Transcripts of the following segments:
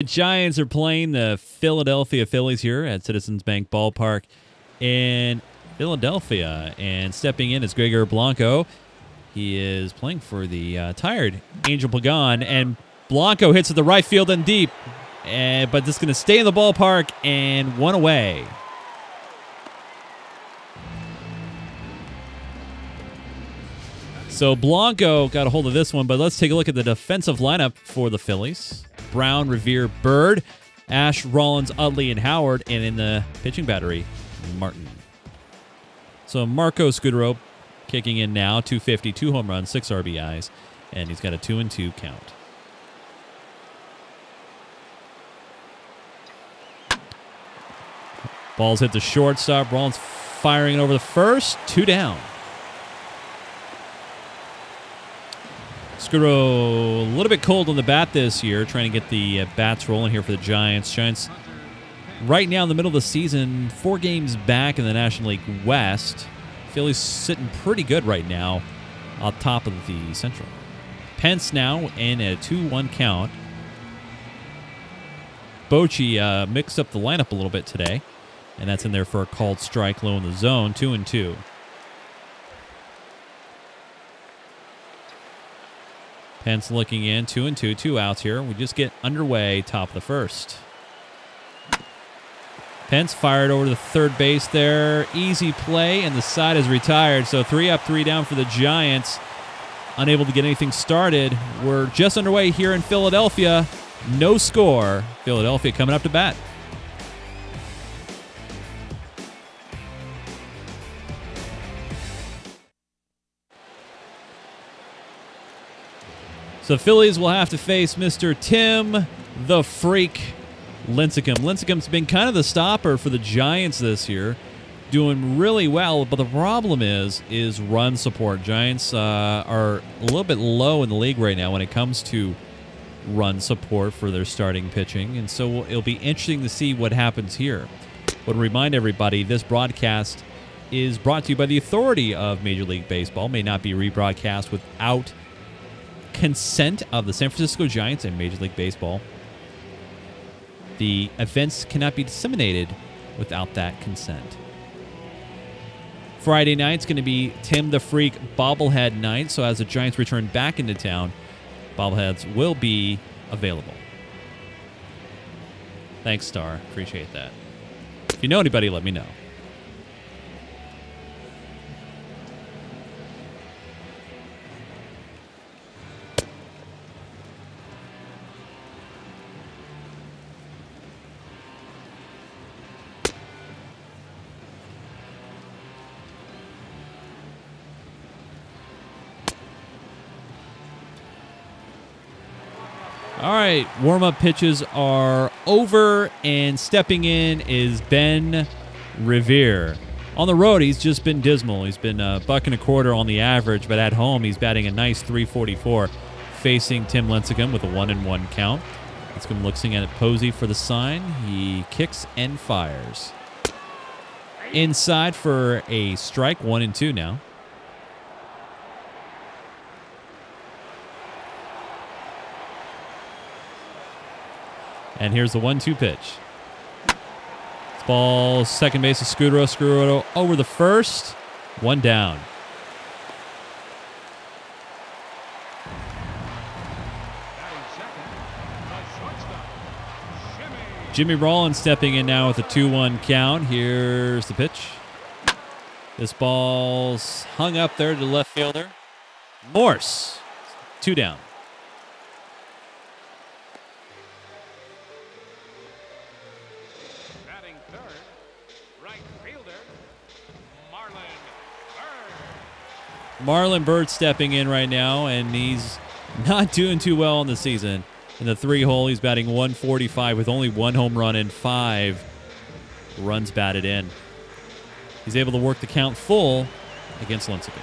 The Giants are playing the Philadelphia Phillies here at Citizens Bank Ballpark in Philadelphia. And stepping in is Gregor Blanco. He is playing for the tired Angel Pagan. And Blanco hits it the right field and deep. But this is going to stay in the ballpark and one away. So Blanco got a hold of this one, but let's take a look at the defensive lineup for the Phillies. Brown, Revere, Bird, Ash, Rollins, Utley, and Howard. And in the pitching battery, Martin. So Marco Scutaro kicking in now, 250, 2 home runs, 6 RBIs, and he's got a 2-2 count. Ball's hit the shortstop. Rollins firing it over the first, 2 down. Scutaro a little bit cold on the bat this year, trying to get the bats rolling here for the Giants. Giants right now in the middle of the season, 4 games back in the National League West. Phillies sitting pretty good right now on top of the Central. Pence now in a 2-1 count. Bochy mixed up the lineup a little bit today, and that's in there for a called strike low in the zone, 2-2. Pence looking in, 2-2, 2 outs here. We just get underway, top of the first. Pence fired over to the third base there. Easy play, and the side is retired. So 3 up, 3 down for the Giants. Unable to get anything started. We're just underway here in Philadelphia. No score. Philadelphia coming up to bat. So Phillies will have to face Mr. Tim the Freak LINCECUM. LINCECUM's been kind of the stopper for the Giants this year, doing really well, but the problem is run support. Giants are a little bit low in the league right now when it comes to run support for their starting pitching, and so it'll be interesting to see what happens here. But to remind everybody, this broadcast is brought to you by the authority of Major League Baseball. May not be rebroadcast without consent of the San Francisco Giants and Major League Baseball. The events cannot be disseminated without that consent. Friday night's going to be Tim the Freak bobblehead night, so as the Giants return back into town, bobbleheads will be available. Thanks, Star. Appreciate that. If you know anybody, let me know. All right, warm-up pitches are over, and stepping in is Ben Revere. On the road, he's just been dismal. He's been $1.25 on the average, but at home, he's batting a nice .344, facing Tim LINCECUM with a 1-1 count. LINCECUM looking at Posey for the sign. He kicks and fires. Inside for a strike, 1-2 now. And here's the 1-2 pitch. This ball, second base of Scutaro. Scutaro over the first. 1 down. Jimmy Rollins stepping in now with a 2-1 count. Here's the pitch. This ball's hung up there to the left fielder. Morse. 2 down. Marlon Byrd stepping in right now, and he's not doing too well in the season. In the 3-hole, he's batting .145 with only 1 home run and 5 runs batted in. He's able to work the count full against LINCECUM.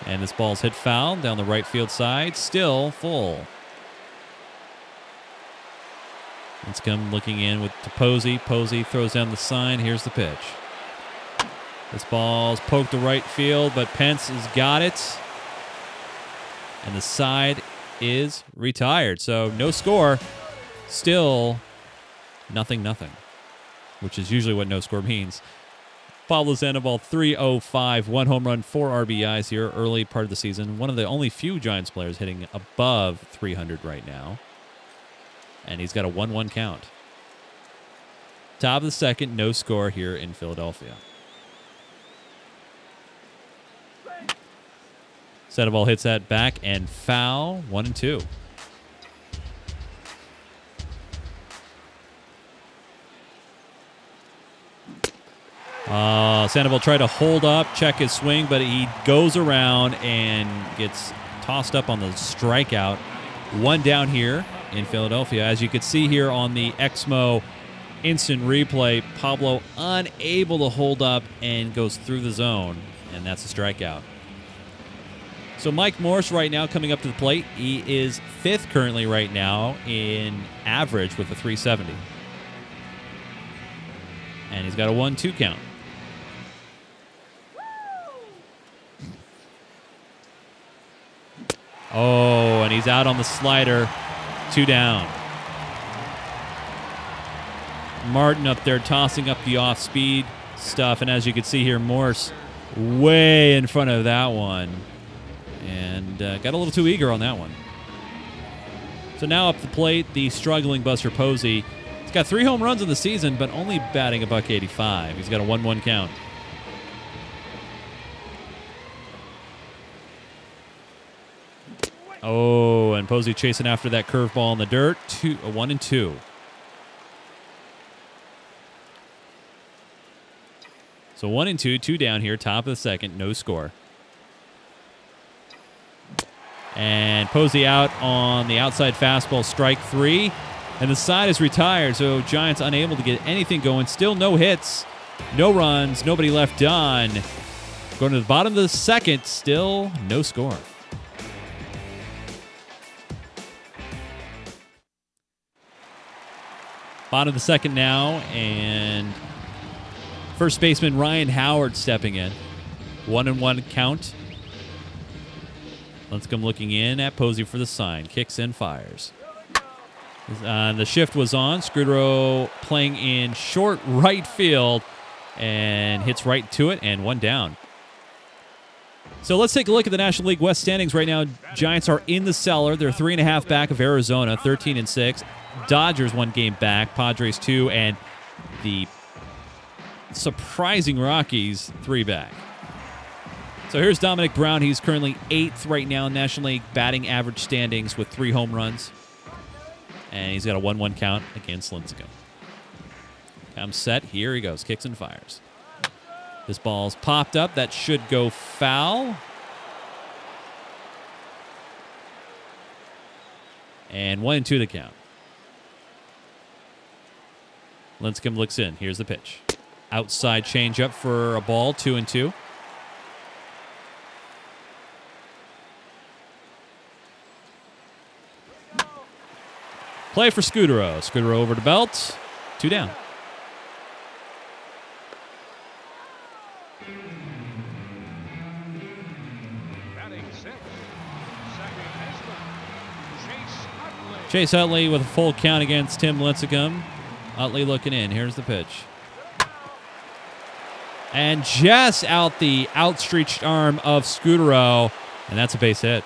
And this ball's hit foul down the right field side, still full. LINCECUM looking in with Posey. Posey throws down the sign. Here's the pitch. This ball's poked to right field, but Pence has got it. And the side is retired. So no score. Still nothing, which is usually what no score means. Pablo Sandoval, 305, 1 home run, 4 RBIs here early part of the season. One of the only few Giants players hitting above 300 right now. And he's got a 1-1 count. Top of the second, no score here in Philadelphia. Sandoval hits that back and foul, 1-2. Sandoval tried to hold up, check his swing, but he goes around and gets tossed up on the strikeout. 1 down here in Philadelphia. As you can see here on the Exmo instant replay, Pablo unable to hold up and goes through the zone, and that's a strikeout. So Mike Morse right now coming up to the plate. He is 5th currently right now in average with a 370. And he's got a 1-2 count. Oh, and he's out on the slider. 2 down. Martin up there tossing up the off-speed stuff. And as you can see here, Morse way in front of that one. And got a little too eager on that one. So now up the plate, the struggling Buster Posey. He's got 3 home runs in the season, but only batting a .185. He's got a 1-1 count. Oh, and Posey chasing after that curveball in the dirt. 1-2. So 1-2, 2 down here, top of the second, no score. And Posey out on the outside fastball, strike 3. And the side is retired, so Giants unable to get anything going. Still no hits, no runs, nobody left on. Going to the bottom of the second, still no score. Bottom of the second now, and first baseman Ryan Howard stepping in. 1-1 count. LINCECUM looking in at Posey for the sign. Kicks and fires. The shift was on. SCUTARO playing in short right field and hits right to it, and 1 down. So let's take a look at the National League West standings right now. Giants are in the cellar. They're 3.5 back of Arizona, 13-6. Dodgers 1 game back. Padres 2, and the surprising Rockies 3 back. So here's Dominic Brown. He's currently 8th right now in National League batting average standings with 3 home runs. And he's got a 1-1 count against LINCECUM. Comes set. Here he goes. Kicks and fires. This ball's popped up. That should go foul. And 1-2 the count. LINCECUM looks in. Here's the pitch. Outside changeup for a ball. 2-2. Play for SCUTARO. SCUTARO over to Belt. 2 down. Chase Utley with a full count against Tim LINCECUM. Utley looking in. Here's the pitch. And just out the outstretched arm of SCUTARO. And that's a base hit.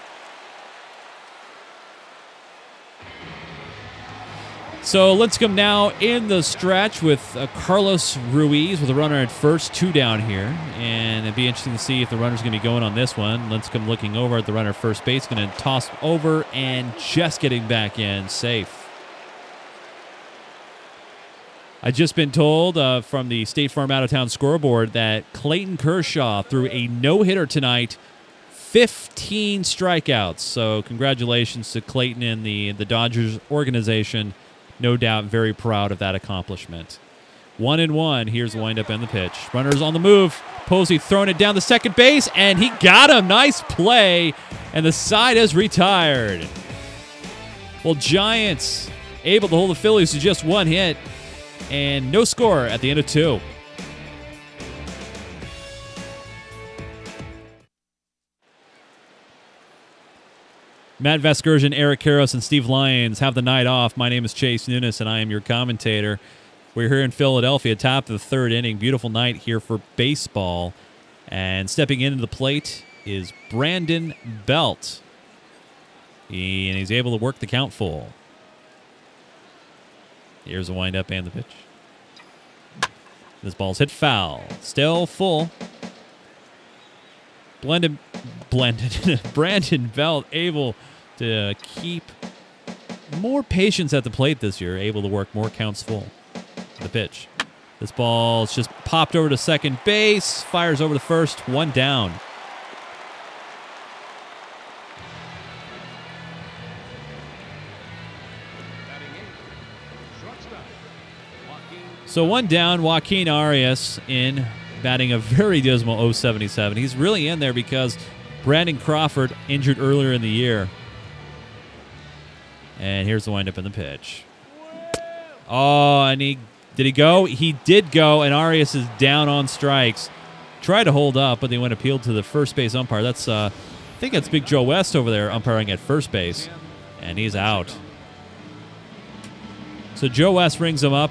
So LINCECUM now in the stretch with Carlos Ruiz with a runner at first, 2 down here. And it'd be interesting to see if the runner's going to be going on this one. LINCECUM looking over at the runner first base, going to toss over and just getting back in, safe. I've just been told from the State Farm Out-of-Town scoreboard that Clayton Kershaw threw a no-hitter tonight, 15 strikeouts. So congratulations to Clayton and the Dodgers organization. No doubt very proud of that accomplishment. 1-1. Here's the windup and the pitch. Runners on the move. Posey throwing it down the second base, and he got him. Nice play, and the side is retired. Well, Giants able to hold the Phillies to just 1 hit, and no score at the end of 2. Matt Vasgersian, Eric Karros, and Steve Lyons have the night off. My name is Chase Nunes, and I am your commentator. We're here in Philadelphia, top of the third inning. Beautiful night here for baseball. And stepping into the plate is Brandon Belt. And he's able to work the count full. Here's a windup and the pitch. This ball's hit foul. Still full. Brandon Belt able to keep more patience at the plate this year, able to work more counts full. The pitch. This ball's just popped over to second base, fires over to first, one down. So one down, Joaquin Arias in, batting a very dismal .077. He's really in there because Brandon Crawford injured earlier in the year. And here's the windup in the pitch. Oh, and did he go? He did go, and Arias is down on strikes. Tried to hold up, but they went appealed to the first base umpire. That's I think that's Big Joe West over there umpiring at first base, and he's out. So Joe West rings him up,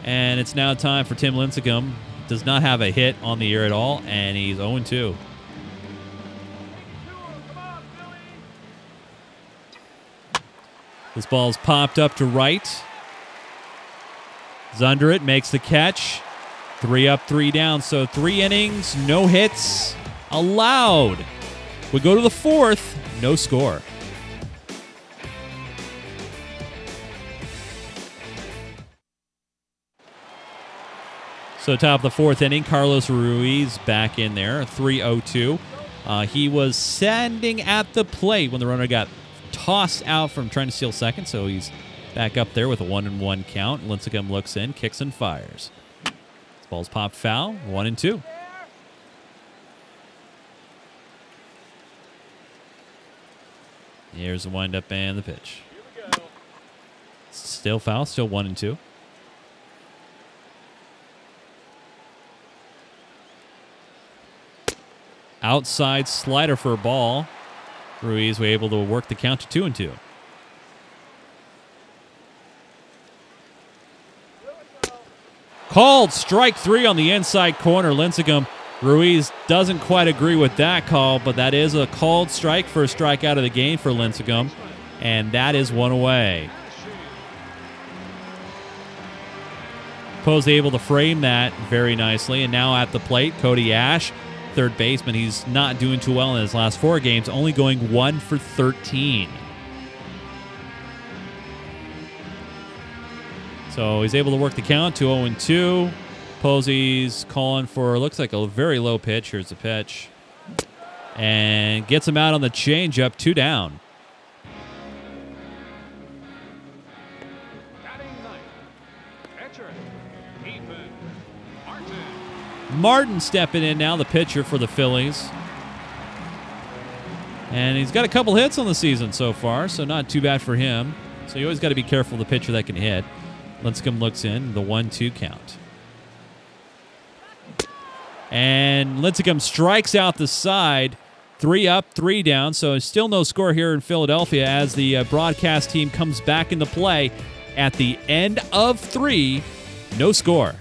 and it's now time for Tim Lincecum. Does not have a hit on the year at all, and he's 0-2. This ball's popped up to right. He's under it, makes the catch. 3 up, 3 down. So 3 innings, no hits allowed. We go to the 4th, no score. So top of the 4th inning, Carlos Ruiz back in there, 3-0-2. He was standing at the plate when the runner got tossed out from trying to steal second, so he's back up there with a 1-1 count. Lincecum looks in, kicks and fires. This ball's popped foul, 1-2. Here's the windup and the pitch. Still foul, still 1-2. Outside slider for a ball. Ruiz was able to work the count to 2-2. Called strike 3 on the inside corner. Lincecum. Ruiz doesn't quite agree with that call, but that is a called strike, first strike out of the game for Lincecum, and that is one away. Poe's able to frame that very nicely, and now at the plate, Cody Ash, third baseman. He's not doing too well in his last 4 games, only going 1 for 13. So he's able to work the count to 0-2. Posey's calling for, looks like a very low pitch. Here's the pitch. And gets him out on the changeup, 2 down. Martin stepping in now, the pitcher for the Phillies. And he's got a couple hits on the season so far, so not too bad for him. So you always got to be careful of the pitcher that can hit. Lincecum looks in, the 1-2 count. And Lincecum strikes out the side. 3 up, 3 down, so still no score here in Philadelphia as the broadcast team comes back into play at the end of 3. No score.